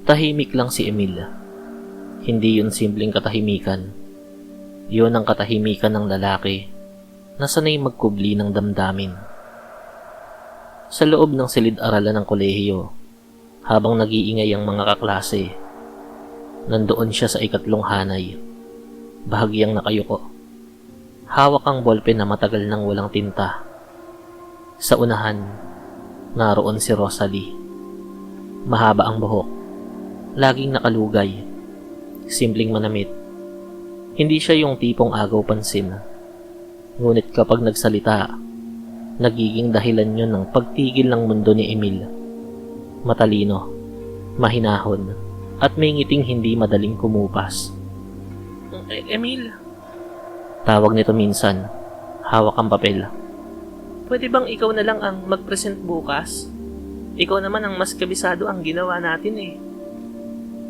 Tahimik lang si Emil. Hindi yun simpleng katahimikan. Yun ang katahimikan ng lalaki na sanay magkubli ng damdamin. Sa loob ng silid-aralan ng kolehiyo, habang nag-iingay ang mga kaklase, nandoon siya sa ikatlong hanay, bahagyang nakayuko. Hawak ang bolpen na matagal nang walang tinta. Sa unahan, naroon si Rosalie. Mahaba ang buhok, laging nakalugay, simpleng manamit. Hindi siya yung tipong agaw pansin. Ngunit kapag nagsalita, nagiging dahilan yun ng pagtigil ng mundo ni Emil. Matalino, mahinahon, at may ngiting hindi madaling kumupas. Emil, Tawag nito minsan, hawak ang papel. pwede bang ikaw na lang ang mag-present bukas? Ikaw naman ang mas kabisado ang ginawa natin eh.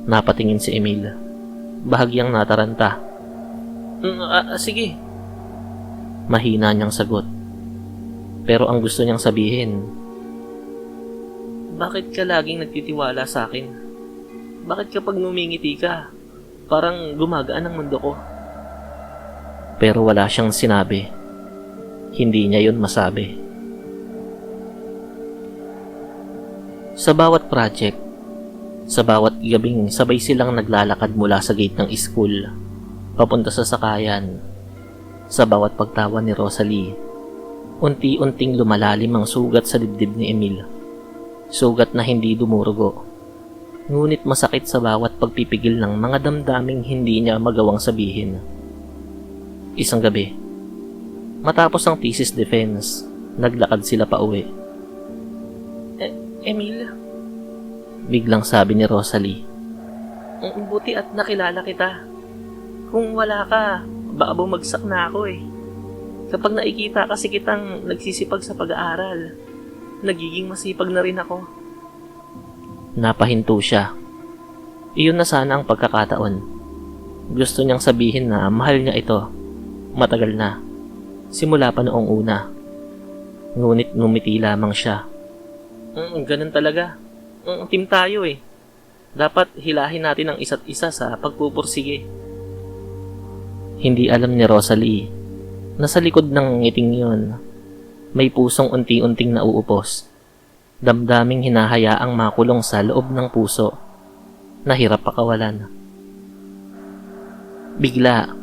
Napatingin si Emil, bahagyang nataranta. Sige. Mahina niyang sagot. Pero ang gusto niyang sabihin, Bakit ka laging nagtitiwala sa akin? Bakit kapag ngumingiti ka, parang gumagaan ang mundo ko? pero wala siyang sinabi. Hindi niya yun masabi. Sa bawat project, sa bawat gabing sabay silang naglalakad mula sa gate ng school, papunta sa sakayan. Sa bawat pagtawa ni Rosalie, unti-unting lumalalim ang sugat sa dibdib ni Emil. Sugat na hindi dumurugo, ngunit masakit sa bawat pagpipigil ng mga damdaming hindi niya magawang sabihin. Isang gabi, matapos ang thesis defense, naglakad sila pa uwi. Emil, Biglang sabi ni Rosalie, ang buti at nakilala kita. Kung wala ka, baka bumagsak na ako eh. Kapag nakikita kasi kitang nagsisipag sa pag-aaral, nagiging masipag na rin ako. napahinto siya. Iyon na sana ang pagkakataon. Gusto niyang sabihin na mahal niya ito. Matagal na. Simula pa noong una. Ngunit ngumiti lamang siya. Ganun talaga. Team tayo eh. Dapat hilahin natin ang isa't isa sa pagpupursige. Hindi alam ni Rosalie na sa likod ng ngiting yun, may pusong unti-unting nauupos. Damdaming hinahayaang makulong sa loob ng puso. Nahirap pakawalan. Bigla,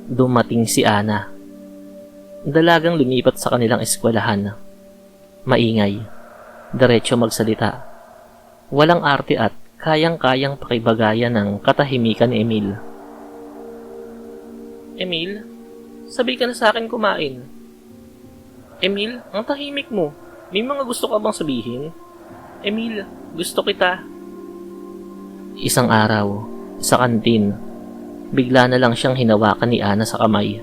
dumating si Ana. Dalagang lumipat sa kanilang eskwelahan. Maingay, diretso magsalita. Walang arte at kayang-kayang pakibagayan ng katahimikan ni Emil. Emil, sabi ka na sa akin kumain. Emil, ang tahimik mo. May mga gusto ka bang sabihin? Emil, gusto kita. Isang araw, sa kantin, bigla na lang siyang hinawakan ni Ana sa kamay.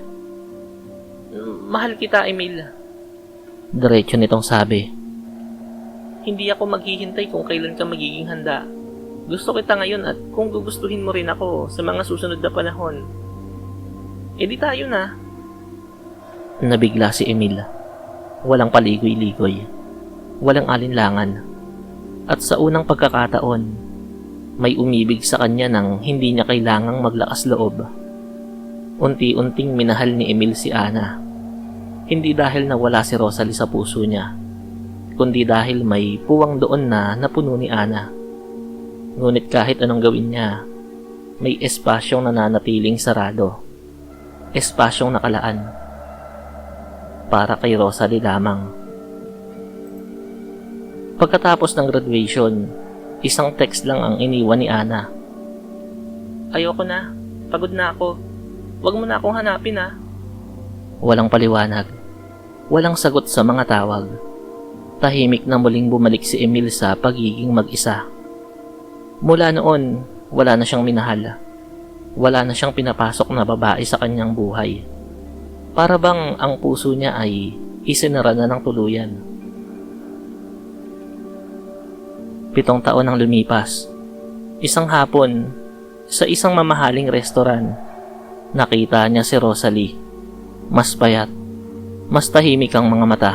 Mahal kita, Emil. Diretso nitong sabi. Hindi ako maghihintay kung kailan ka magiging handa. Gusto kita ngayon at kung gugustuhin mo rin ako sa mga susunod na panahon, edi tayo na. Nabigla si Emil. Walang paligoy-ligoy. Walang alinlangan. At sa unang pagkakataon, may umibig sa kanya nang hindi niya kailangang maglakas loob. Unti-unting minahal ni Emil si Ana. Hindi dahil nawala si Rosalie sa puso niya, kundi dahil may puwang doon na napuno ni Ana. Ngunit kahit anong gawin niya, may espasyong nananatiling sarado. Espasyong nakalaan. Para kay Rosalie lamang. Pagkatapos ng graduation, isang text lang ang iniwan ni Ana. Ayoko na. Pagod na ako. Huwag mo na akong hanapin ah. Walang paliwanag. Walang sagot sa mga tawag. Tahimik na muling bumalik si Emil sa pagiging mag-isa. Mula noon, wala na siyang minahal. Wala na siyang pinapasok na babae sa kanyang buhay. Para bang ang puso niya ay isinara na ng tuluyan. 7 taon ang lumipas. Isang hapon, sa isang mamahaling restoran, nakita niya si Rosalie. Mas payat, mas tahimik ang mga mata.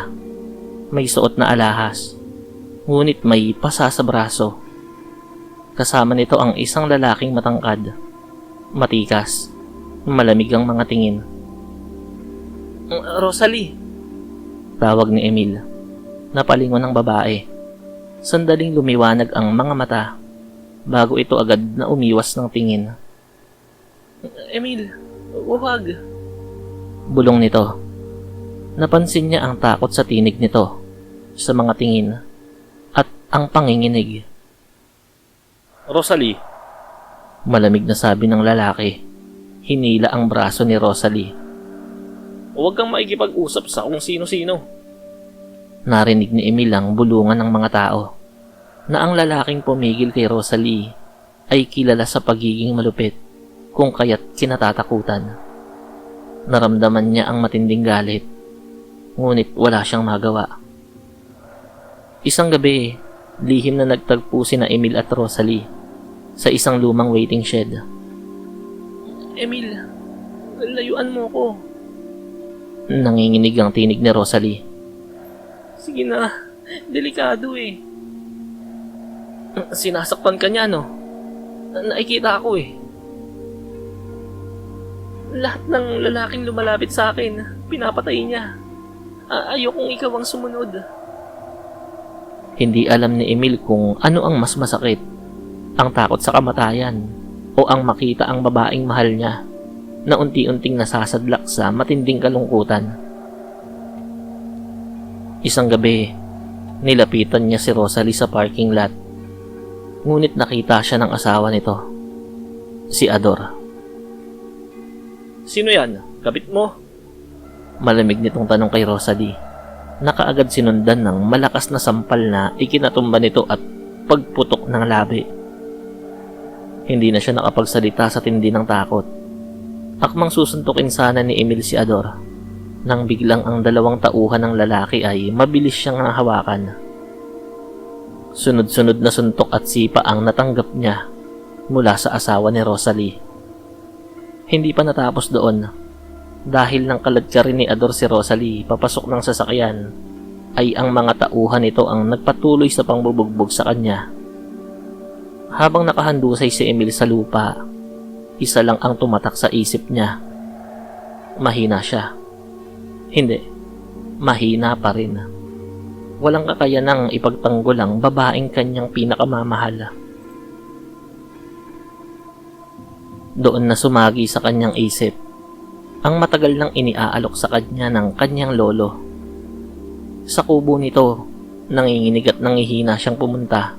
May suot na alahas, ngunit may pasa sa braso. Kasama nito ang isang lalaking matangkad, matikas, malamig ang mga tingin. Rosalie! Tawag ni Emil. Napalingon ng babae. Sandaling lumiwanag ang mga mata bago ito agad na umiwas ng tingin. Emil, huwag. Bulong nito. Napansin niya ang takot sa tinig nito, sa mga tingin, at ang panginginig. Rosalie! Malamig na sabi ng lalaki. Hinila ang braso ni Rosalie. Huwag kang maikipag-usap sa kung sino-sino. Narinig ni Emil ang bulungan ng mga tao na ang lalaking pumigil kay Rosalie ay kilala sa pagiging malupit kung kaya't kinatatakutan. Naramdaman niya ang matinding galit, ngunit wala siyang magawa. Isang gabi, lihim na nagtagpo sina Emil at Rosalie sa isang lumang waiting shed. Emil, layuan mo ko. Nanginginig ang tinig ni Rosalie. Sige na, delikado eh. Sinasaktan ka niya, no? Nakikita ako eh. Lahat ng lalaking lumalapit sa akin, pinapatay niya. Ayokong ikaw ang sumunod. Hindi alam ni Emil kung ano ang mas masakit, ang takot sa kamatayan o ang makita ang babaeng mahal niya na unti-unting nasasadlak sa matinding kalungkutan. Isang gabi, nilapitan niya si Rosalie sa parking lot. Ngunit nakita siya ng asawa nito, si Ador. Sino yan? Kapit mo? Malamig nitong tanong kay Rosalie. Nakaagad sinundan ng malakas na sampal na ikinatumba nito at pagputok ng labi. Hindi na siya nakapagsalita sa tindi ng takot. Akmang susuntukin sana ni Emil si Ador nang biglang ang dalawang tauhan ng lalaki ay mabilis siyang hawakan. Sunod-sunod na suntok at sipa ang natanggap niya mula sa asawa ni Rosalie. Hindi pa natapos doon. Dahil nang kaladkarin ni Ador si Rosalie papasok ng sasakyan, ay ang mga tauhan nito ang nagpatuloy sa pangbubugbog sa kanya. Habang nakahandusay si Emil sa lupa, isa lang ang tumatak sa isip niya. Mahina siya. Hindi, mahina pa rin. Walang kakayanang ipagtanggol ang babaeng kanyang pinakamamahal. Doon na sumagi sa kanyang isip ang matagal nang iniaalok sa kanya ng kanyang lolo. Sa kubo nito, nanginginig at nangihina siyang pumunta.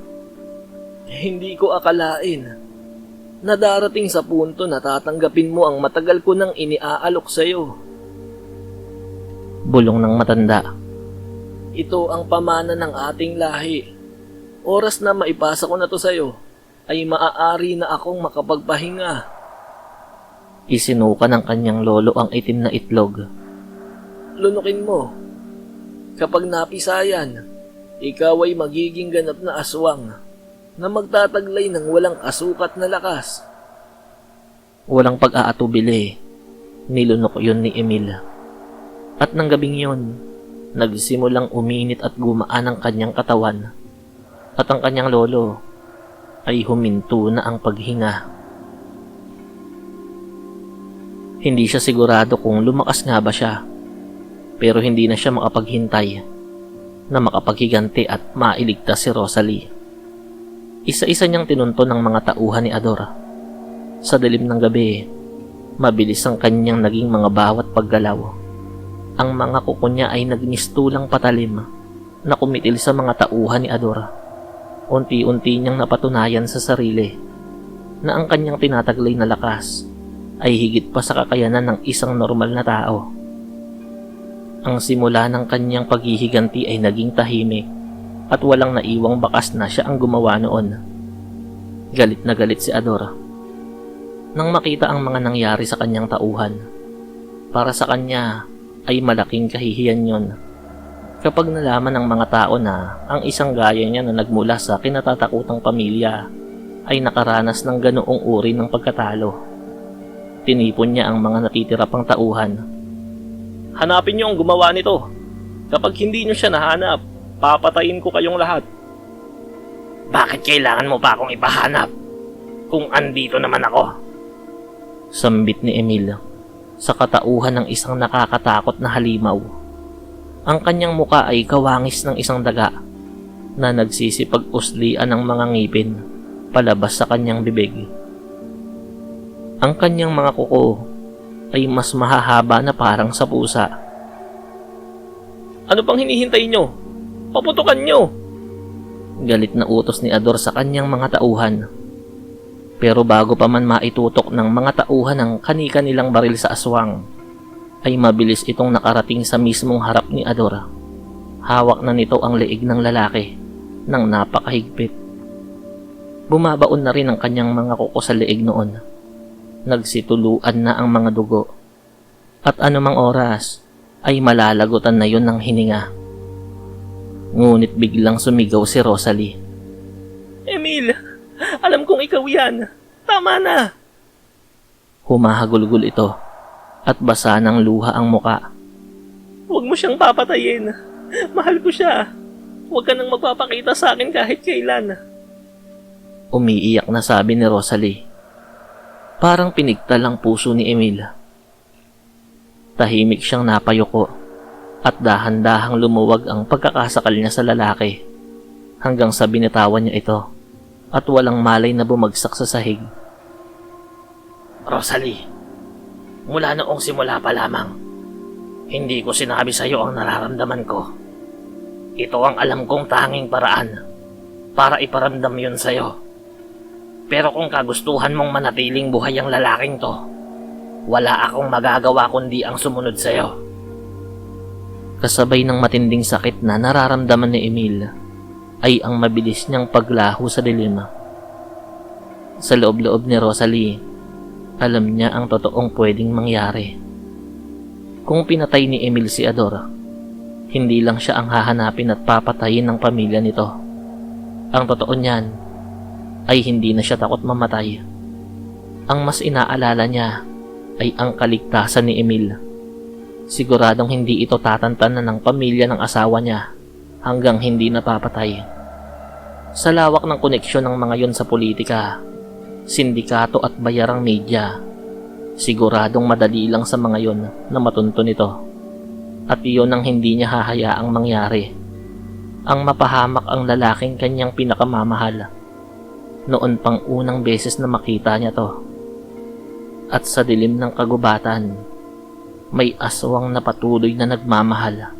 Hindi ko akalain na darating sa punto na tatanggapin mo ang matagal ko nang iniaalok sa'yo. Bulong ng matanda. Ito ang pamana ng ating lahi. Oras na maipasa ko na to sa'yo, ay maaari na akong makapagpahinga. Isinuka ng kanyang lolo ang itim na itlog. Lunukin mo. Kapag napisayan, ikaw ay magiging ganap na aswang na magtataglay ng walang asukat na lakas. Walang pag-aatubili, nilunok yun ni Emil. At nang gabing yun, nagsimulang uminit at gumaan ang kanyang katawan. At ang kanyang lolo ay huminto na ang paghinga. Hindi siya sigurado kung lumakas nga ba siya, pero hindi na siya makapaghintay na makapaghiganti at mailigtas si Rosalie. Isa-isa niyang tinunton ng mga tauhan ni Ador. Sa dilim ng gabi, mabilis ang kanyang naging mga bawat paggalaw. Ang mga kuko niya ay nagmistulang patalim na kumitil sa mga tauhan ni Ador. Unti-unti niyang napatunayan sa sarili na ang kanyang tinataglay na lakas ay higit pa sa kakayanan ng isang normal na tao. Ang simula ng kanyang paghihiganti ay naging tahimik at walang naiwang bakas na siya ang gumawa noon. Galit na galit si Ador nang makita ang mga nangyari sa kanyang tauhan. Para sa kanya ay malaking kahihiyan yon kapag nalaman ng mga tao na ang isang gaya niya na nagmula sa kinatatakutang pamilya ay nakaranas ng ganoong uri ng pagkatalo. Tinipon niya ang mga natitira pang tauhan. Hanapin niyo ang gumawa nito. Kapag hindi niyo siya nahanap, papatayin ko kayong lahat. Bakit kailangan mo pa akong ipahanap? Kung andito naman ako. Sambit ni Emil sa katauhan ng isang nakakatakot na halimaw. Ang kanyang muka ay kawangis ng isang daga na nagsisipag-uslian ng mga ngipin palabas sa kanyang bibig. Ang kanyang mga kuko ay mas mahahaba na parang sa pusa. Ano pang hinihintay nyo? Paputukan nyo! Galit na utos ni Ador sa kanyang mga tauhan. Pero bago pa man maitutok ng mga tauhan ang kani-kanilang baril sa aswang, ay mabilis itong nakarating sa mismong harap ni Ador. Hawak na nito ang leeg ng lalaki ng napakahigpit. Bumabaon na rin ang kanyang mga kuko sa leeg noon. Nagsituluan na ang mga dugo. At anumang oras ay malalagutan na yon ng hininga. Ngunit biglang sumigaw si Rosalie. Emil, alam kong ikaw yan. Tama na. Humahagulgol ito at basa ng luha ang muka. Huwag mo siyang papatayin. Mahal ko siya. Huwag ka nang magpapakita sa akin kahit kailan. Umiiyak na sabi ni Rosalie. Parang pinigtal ang puso ni Emil. Tahimik siyang napayuko at dahan-dahang lumuwag ang pagkakasakal niya sa lalaki hanggang sa binitawan niya ito at walang malay na bumagsak sa sahig. Rosalie, mula noong simula pa lamang, hindi ko sinabi sa iyo ang nararamdaman ko. Ito ang alam kong tanging paraan para iparamdam yun sa iyo. Pero kung kagustuhan mong manatiling buhay ang lalaking to, wala akong magagawa kundi ang sumunod sa iyo. Kasabay ng matinding sakit na nararamdaman ni Emil ay ang mabilis niyang paglaho sa dilim. Sa loob-loob ni Rosalie, alam niya ang totoong pwedeng mangyari. Kung pinatay ni Emil si Ador, hindi lang siya ang hahanapin at papatayin ng pamilya nito. Ang totoo niyan ay hindi na siya takot mamatay. Ang mas inaalala niya ay ang kaligtasan ni Emil. Siguradong hindi ito tatantanan ng pamilya ng asawa niya hanggang hindi napapatay. Sa lawak ng koneksyon ng mga yon sa politika, sindikato at bayarang media, siguradong madali lang sa mga yon na matunto nito. At iyon ang hindi niya hahayaang mangyari. Ang mapahamak ang lalaking kanyang pinakamamahal. Noon pang unang beses na makita niya to. At sa dilim ng kagubatan, may aswang na patuloy na nagmamahal.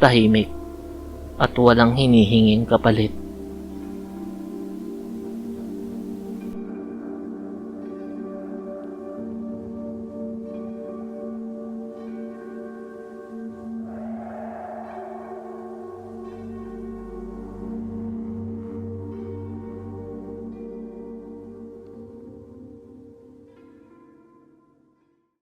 Tahimik at walang hinihinging kapalit.